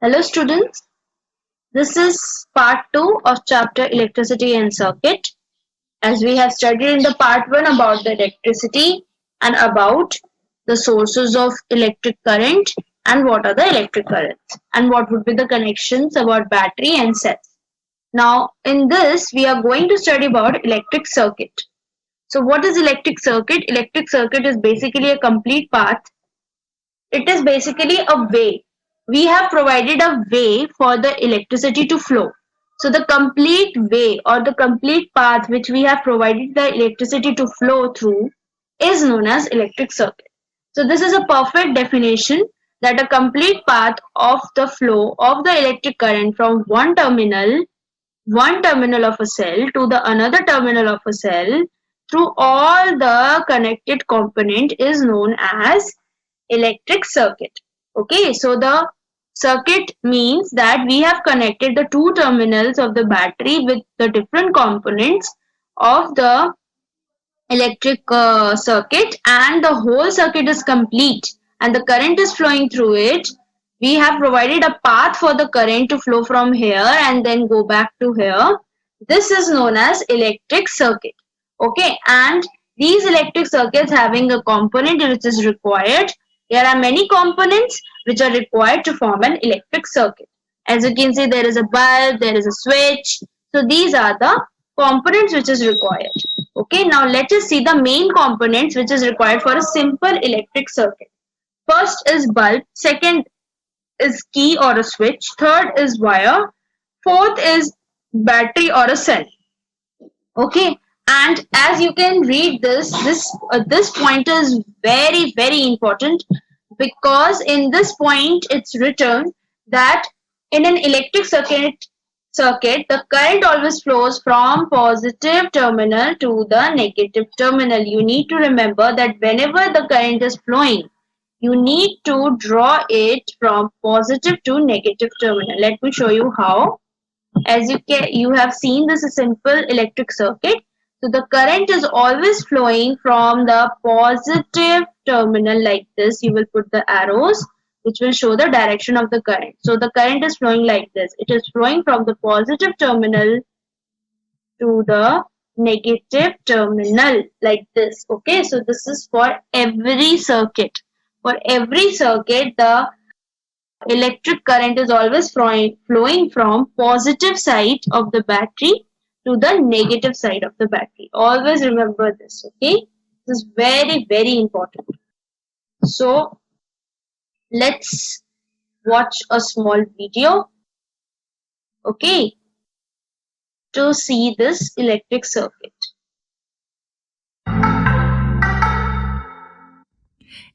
Hello students, this is part 2 of chapter electricity and circuit. As we have studied in the part 1 about the electricity and about the sources of electric current and what are the electric currents and what would be the connections about battery and cells. Now in this we are going to study about electric circuit. So what is electric circuit? Electric circuit is basically a complete path. It is basically a way. We have provided a way for the electricity to flow. So the complete way or the complete path which we have provided the electricity to flow through is known as electric circuit. So this is a perfect definition that a complete path of the flow of the electric current from one terminal of a cell to the another terminal of a cell through all the connected component is known as electric circuit. Okay, so the circuit means that we have connected the two terminals of the battery with the different components of the electric circuit, and the whole circuit is complete and the current is flowing through it. We have provided a path for the current to flow from here and then go back to here. This is known as electric circuit. Okay, and these electric circuits having a component which is required. There are many components which are required to form an electric circuit. As you can see, there is a bulb, there is a switch. So these are the components which is required. Okay, now let us see the main components which is required for a simple electric circuit. First is bulb, second is key or a switch, third is wire, fourth is battery or a cell. Okay, and as you can read this point is very important, because in this point it's written that in an electric circuit the current always flows from positive terminal to the negative terminal. You need to remember that whenever the current is flowing, you need to draw it from positive to negative terminal. Let me show you how. As you have seen, this is a simple electric circuit. So the current is always flowing from the positive terminal like this. You will put the arrows which will show the direction of the current. So the current is flowing like this. It is flowing from the positive terminal to the negative terminal like this. Okay, so this is for every circuit. For every circuit, the electric current is always flowing from positive side of the battery to the negative side of the battery. Always remember this, okay? This is very important. So let's watch a small video, okay, to see this electric circuit.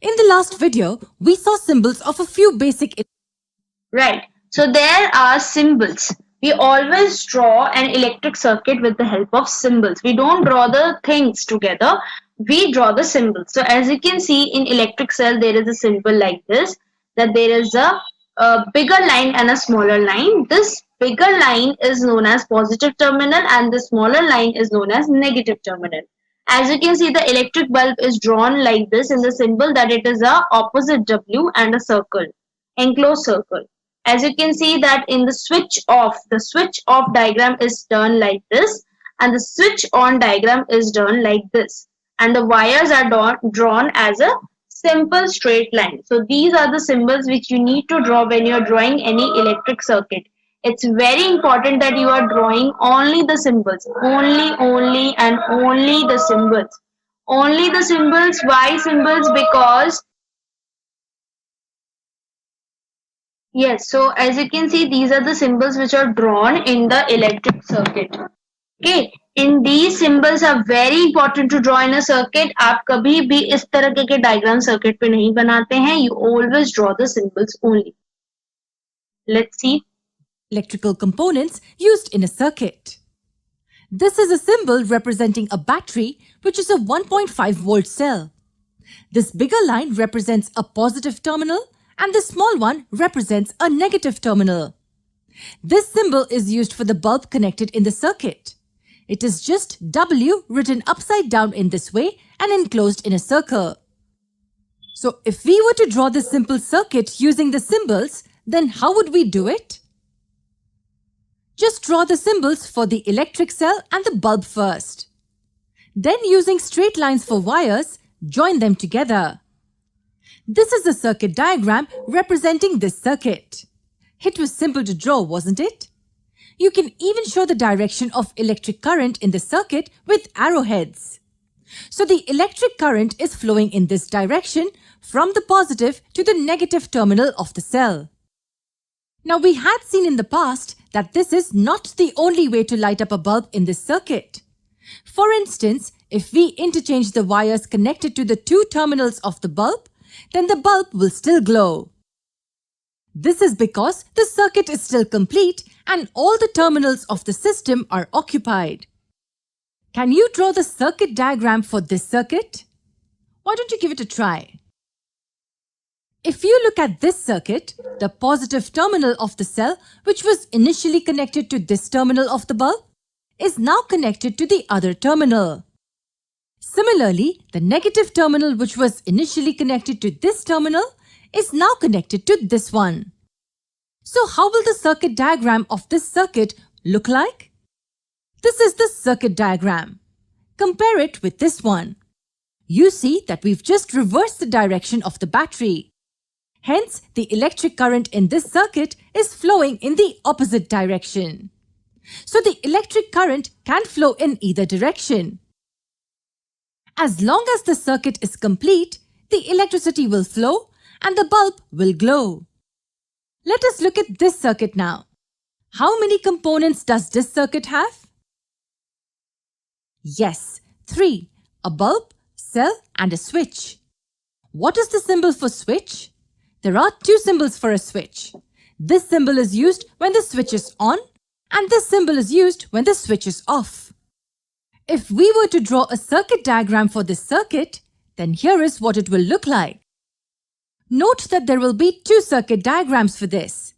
In the last video, we saw symbols of a few basic. Right. So there are symbols. We always draw an electric circuit with the help of symbols. We don't draw the things together. We draw the symbols. So as you can see in electric cell, there is a symbol like this, that there is a bigger line and a smaller line. This bigger line is known as positive terminal and the smaller line is known as negative terminal. As you can see, the electric bulb is drawn like this in the symbol, that it is a opposite W and a circle, enclosed circle. As you can see that in the switch off diagram is done like this, and the switch on diagram is done like this, and the wires are drawn as a simple straight line. So these are the symbols which you need to draw when you are drawing any electric circuit. It's very important that you are drawing only the symbols, only and only the symbols. Only the symbols. Why symbols? Because yes, so as you can see, these are the symbols which are drawn in the electric circuit. Okay, in these symbols are very important to draw in a circuit. आप कभी भी इस तरह के diagram circuit पे नहीं बनाते हैं. You always draw the symbols only. Let's see. Electrical components used in a circuit. This is a symbol representing a battery, which is a 1.5 volt cell. This bigger line represents a positive terminal and the small one represents a negative terminal. This symbol is used for the bulb connected in the circuit. It is just W written upside down in this way and enclosed in a circle. So if we were to draw this simple circuit using the symbols, then how would we do it? Just draw the symbols for the electric cell and the bulb first. Then using straight lines for wires, join them together. This is the circuit diagram representing this circuit. It was simple to draw, wasn't it? You can even show the direction of electric current in the circuit with arrowheads. So the electric current is flowing in this direction from the positive to the negative terminal of the cell. Now we had seen in the past that this is not the only way to light up a bulb in this circuit. For instance, if we interchange the wires connected to the two terminals of the bulb, then the bulb will still glow. This is because the circuit is still complete and all the terminals of the system are occupied. Can you draw the circuit diagram for this circuit? Why don't you give it a try? If you look at this circuit, the positive terminal of the cell, which was initially connected to this terminal of the bulb, is now connected to the other terminal. Similarly, the negative terminal which was initially connected to this terminal is now connected to this one. So how will the circuit diagram of this circuit look like? This is the circuit diagram. Compare it with this one. You see that we've just reversed the direction of the battery. Hence, the electric current in this circuit is flowing in the opposite direction. So the electric current can flow in either direction. As long as the circuit is complete, the electricity will flow and the bulb will glow. Let us look at this circuit now. How many components does this circuit have? Yes, 3. A bulb, cell and a switch. What is the symbol for switch? There are two symbols for a switch. This symbol is used when the switch is on and this symbol is used when the switch is off. If we were to draw a circuit diagram for this circuit, then here is what it will look like. Note that there will be two circuit diagrams for this.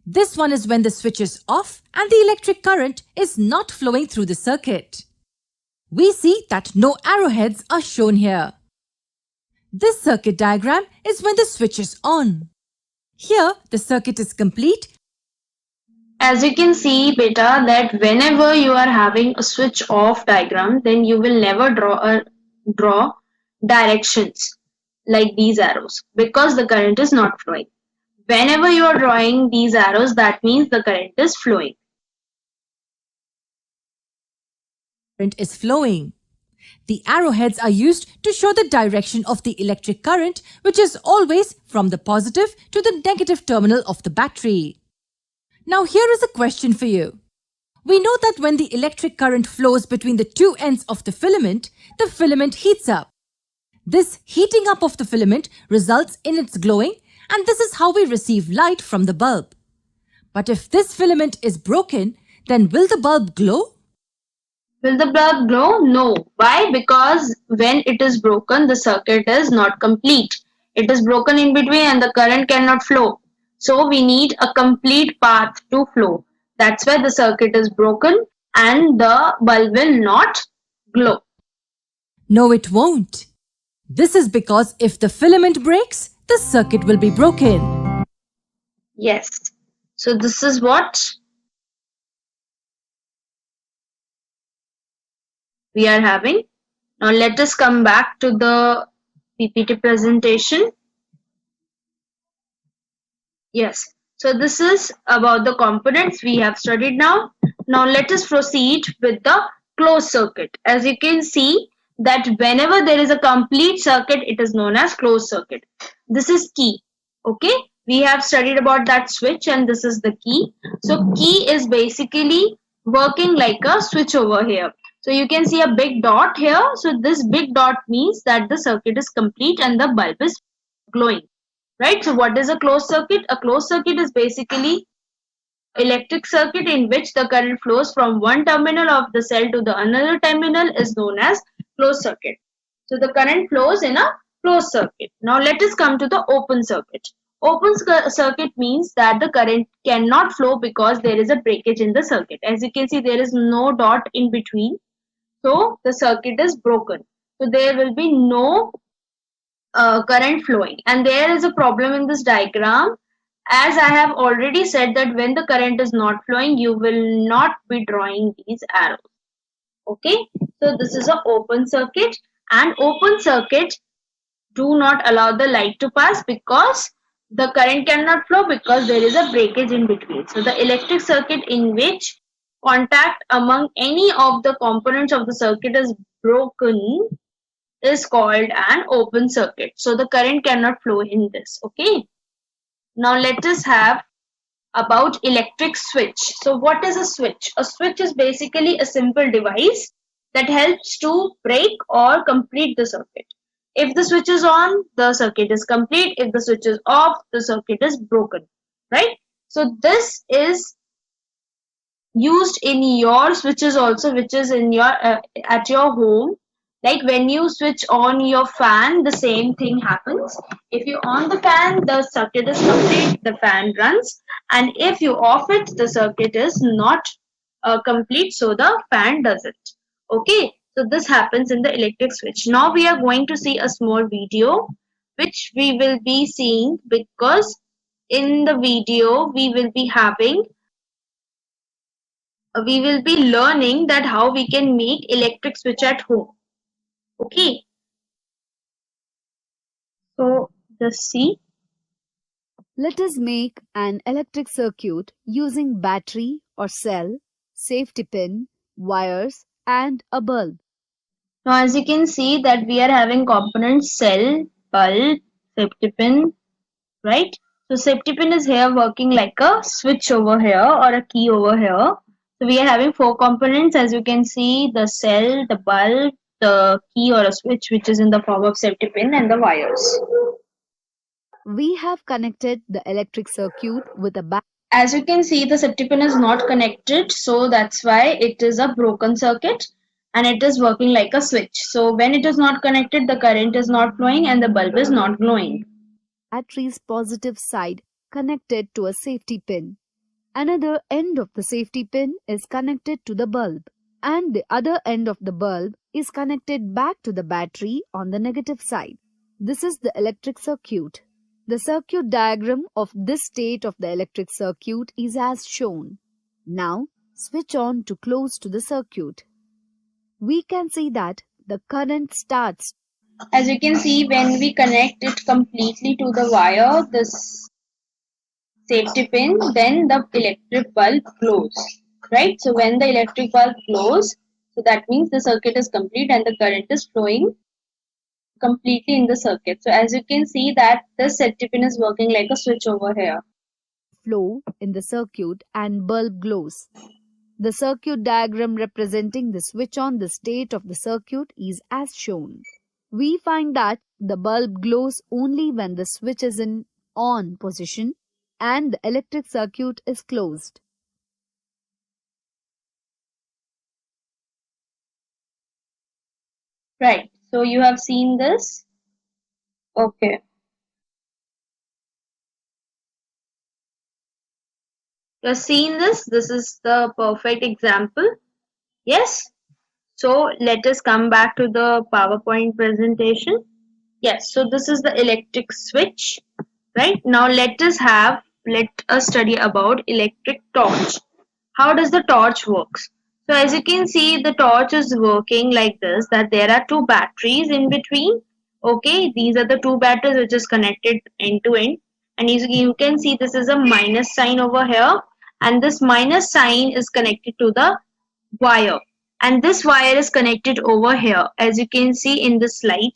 This one is when the switch is off and the electric current is not flowing through the circuit. We see that no arrowheads are shown here. This circuit diagram is when the switch is on. Here, the circuit is complete. As you can see, beta, that whenever you are having a switch off diagram, then you will never draw directions like these arrows because the current is not flowing. Whenever you are drawing these arrows, that means the current is flowing. Current is flowing. The arrowheads are used to show the direction of the electric current, which is always from the positive to the negative terminal of the battery. Now here is a question for you. We know that when the electric current flows between the two ends of the filament heats up. This heating up of the filament results in its glowing, and this is how we receive light from the bulb. But if this filament is broken, then will the bulb glow? Will the bulb glow? No. Why? Because when it is broken, the circuit is not complete. It is broken in between and the current cannot flow. So we need a complete path to flow. That's why the circuit is broken and the bulb will not glow. No, it won't. This is because if the filament breaks, the circuit will be broken. Yes. So this is what we are having. Now let us come back to the PPT presentation. Yes. So this is about the components we have studied now. Now let us proceed with the closed circuit. As you can see that whenever there is a complete circuit, it is known as closed circuit. This is key. Okay. We have studied about that switch and this is the key. So key is basically working like a switch over here. So you can see a big dot here. So this big dot means that the circuit is complete and the bulb is glowing. Right? So what is a closed circuit? A closed circuit is basically electric circuit in which the current flows from one terminal of the cell to the another terminal is known as closed circuit. So the current flows in a closed circuit. Now let us come to the open circuit. Open circuit means that the current cannot flow because there is a breakage in the circuit. As you can see, there is no dot in between. So the circuit is broken. So there will be no current flowing. And there is a problem in this diagram As I have already said that when the current is not flowing, you will not be drawing these arrows. Okay, so this is an open circuit, and open circuit do not allow the light to pass because the current cannot flow because there is a breakage in between. So the electric circuit in which contact among any of the components of the circuit is broken is called an open circuit. So the current cannot flow in this. Okay. Now let us have about electric switch. So what is a switch? A switch is basically a simple device that helps to break or complete the circuit. If the switch is on, the circuit is complete. If the switch is off, the circuit is broken. Right? So this is used in your switches also, which is in your at your home. Like when you switch on your fan, the same thing happens. If you on the fan, the circuit is complete, the fan runs, and if you off it, the circuit is not complete, so the fan doesn't. Okay, so this happens in the electric switch. Now we are going to see a small video which we will be seeing, because in the video we will be learning that how we can make electric switch at home. Okay, so just see. Let us make an electric circuit using battery or cell, safety pin, wires and a bulb. Now as you can see that we are having components cell, bulb, safety pin, right? So safety pin is here working like a switch over here or a key over here. So we are having four components, as you can see, the cell, the bulb, the key or a switch which is in the form of safety pin, and the wires. We have connected the electric circuit with a battery. As you can see, the safety pin is not connected, so that's why it is a broken circuit and it is working like a switch. So when it is not connected, the current is not flowing and the bulb is not glowing. Battery's positive side connected to a safety pin. Another end of the safety pin is connected to the bulb, and the other end of the bulb is connected back to the battery on the negative side. This is the electric circuit. The circuit diagram of this state of the electric circuit is as shown. Now, switch on to close to the circuit. We can see that the current starts. As you can see, when we connect it completely to the wire, this safety pin, then the electric bulb glows, right? So when the electric bulb glows, so that means the circuit is complete and the current is flowing completely in the circuit. So as you can see that the safety pin is working like a switch over here. Flow in the circuit and bulb glows. The circuit diagram representing the switch on the state of the circuit is as shown. We find that the bulb glows only when the switch is in on position and the electric circuit is closed. Right. So you have seen this. Okay. You've seen this. This is the perfect example. Yes. So let us come back to the PowerPoint presentation. Yes. So this is the electric switch. Right. Now let us study about electric torch. How does the torch works? So as you can see, the torch is working like this, that there are two batteries in between. Okay, these are the two batteries which is connected end to end, and you can see this is a minus sign over here, and this minus sign is connected to the wire, and this wire is connected over here, as you can see in the slide,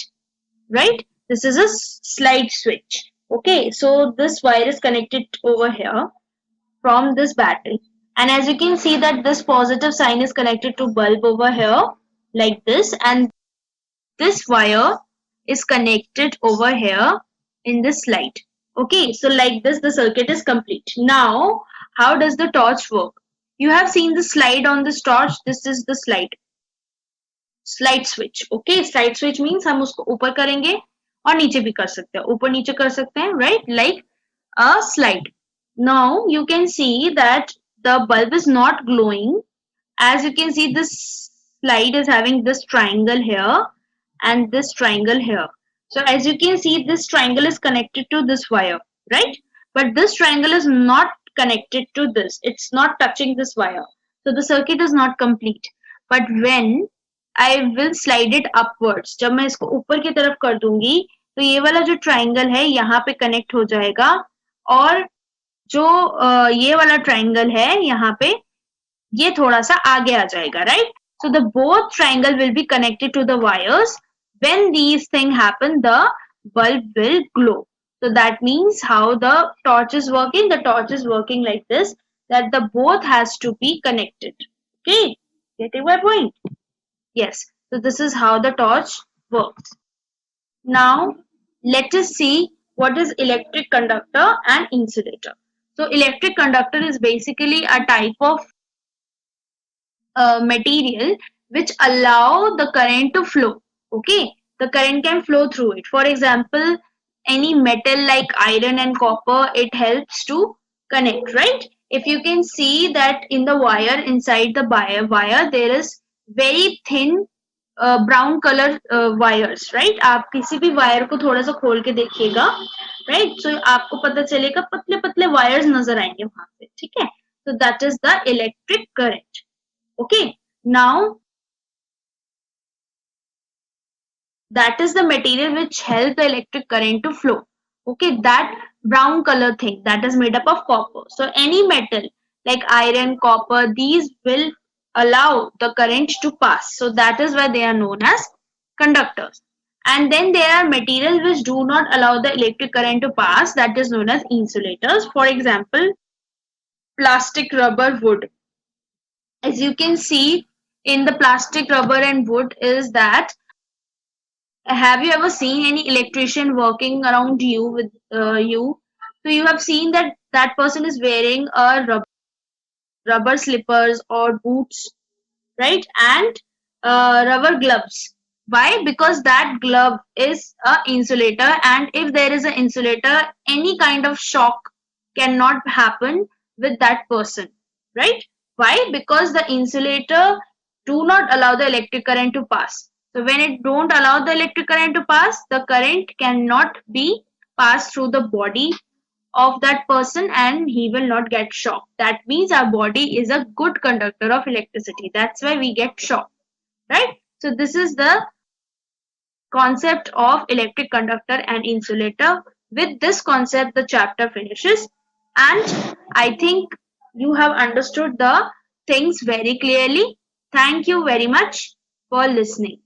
right? This is a slide switch. Okay, so this wire is connected over here from this battery, and as you can see that this positive sign is connected to bulb over here like this, and this wire is connected over here in this slide. Okay, so like this the circuit is complete. Now how does the torch work? You have seen the slide on this torch. This is the slide switch. Okay, slide switch means हम उसको ऊपर करेंगे और नीचे भी कर सकते हैं, ऊपर नीचे कर सकते हैं, right? Like a slide. Now you can see that the bulb is not glowing. As you can see, this slide is having this triangle here and this triangle here. So as you can see, this triangle is connected to this wire, right? but this triangle is not connected to this. It's not touching this wire. So the circuit is not complete. But when I will slide it upwards, जब मैं इसको ऊपर की तरफ कर दूंगी तो ये वाला जो ट्राइंगल है यहाँ पे कनेक्ट हो जाएगा और जो ये वाला ट्राइंगल है यहाँ पे ये थोड़ा सा आगे आ जाएगा, right? So the both triangle will be connected to the wires. When these things happen, the bulb will glow. So that means how the torch is working. The torch is working like this, that the both has to be connected. Okay, getting my point? Yes. So this is how the torch works. Now let us see what is electric conductor and insulator. So electric conductor is basically a type of material which allow the current to flow. Okay, the current can flow through it. For example, any metal like iron and copper, it helps to connect, right? If you can see that in the wire, inside the wire there is very thin brown color wires, right? आप किसी भी wire को थोड़ा सा खोल के देखिएगा, right? So आपको पता चलेगा पतले पतले wires नजर आएंगे वहां पे, ठीक है? So that is the electric current. Okay, now that is the material which help the electric current to flow. Okay, that brown color thing that is made up of copper. So any metal like iron, copper, these will allow the current to pass. So that is why they are known as conductors. And then there are materials which do not allow the electric current to pass, that is known as insulators. For example, plastic, rubber, wood. As you can see in the plastic, rubber and wood is that, have you ever seen any electrician working around you with you? So you have seen that that person is wearing a rubber slippers or boots, right? And rubber gloves. Why? Because that glove is a insulator, and if there is an insulator, any kind of shock cannot happen with that person, right? Why? Because the insulator do not allow the electric current to pass. So when it don't allow the electric current to pass, the current cannot be passed through the body of that person and he will not get shocked. That means our body is a good conductor of electricity. That's why we get shocked, right? So this is the concept of electric conductor and insulator. With this concept, the chapter finishes, and I think you have understood the things very clearly. Thank you very much for listening.